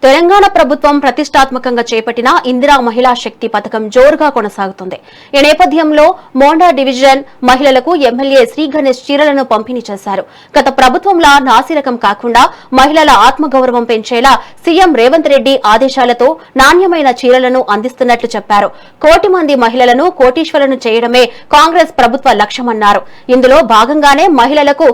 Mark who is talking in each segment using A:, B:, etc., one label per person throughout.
A: తెలంగాణ ప్రభుత్వం ప్రతిష్టాత్మకంగా చేపట్టిన ఇందిరా మహిళా శక్తి పథకం జోరుగా కొనసాగుతుంది. ఈ నేపథ్యంలో మోండా డివిజన్ మహిళలకు ఎమ్మెల్యే శ్రీ గణేష్ చీరలను పంపిణీ చేశారు. గత ప్రభుత్వంలా నాసిరకం కాకుండా మహిళల ఆత్మగౌరవం పెంచేలా సీఎం రేవంత్ రెడ్డి ఆదేశాలతో నాణ్యమైన చీరలను అందిస్తున్నట్లు చెప్పారు. 1 కోటి మంది మహిళలను కోటీశ్వరులను చేయడమే కాంగ్రెస్ ప్రభుత్వ లక్ష్యమన్నారు. ఇందులో భాగంగానే మహిళలకు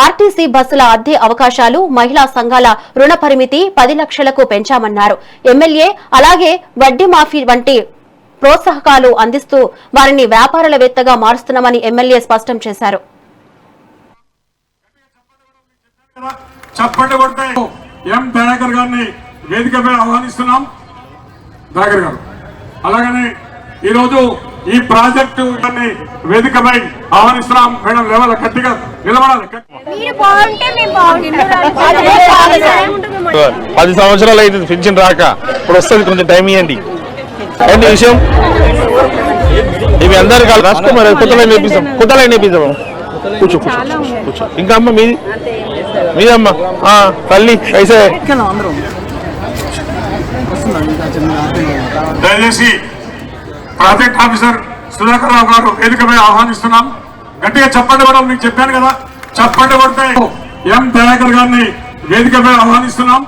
A: ఆర్టీసీ బస్సుల అద్దె అవకాశాలు, మహిళా సంఘాల రుణ పరిమితి 10 లక్షలకు పెంచామన్నారు. ఎమ్మెల్యే అలాగే వడ్డీ మాఫీ వంటి ప్రోత్సాహకాలు అందిస్తూ వారిని వ్యాపారాలవేత్తగా మారుస్తున్నామని ఎమ్మెల్యే స్పష్టం చేశారు.
B: అలాగనే ఈరోజు ఈ ప్రాజెక్టు వేదికపై ఆహ్వానిస్తున్నాం. మేడం లెవెల్ గట్టిగా నిలబడాలి.
C: 10 సంవత్సరాలు అయితే పింఛన్ రాక ఇప్పుడు వస్తుంది, కొంచెం టైం ఇవ్వండి. ఏంటి విషయం? ఇవి అందరు కాదు రాసుకో, మరి కొత్తలైన నేర్పిస్తాం. కూర్చో కూర్చో. ఇంకా అమ్మ మీదమ్మ తల్లి అయితే
B: దయచేసి ప్రాజెక్ట్ ఆఫీసర్ సుధాకర్ రావు గారు వేదికపై ఆహ్వానిస్తున్నాం. గట్టిగా చప్పండి కూడా మీకు చెప్పాను కదా, చప్పండి కొడితే ఎం దయాకర్ గారిని వేదికపై ఆహ్వానిస్తున్నాం.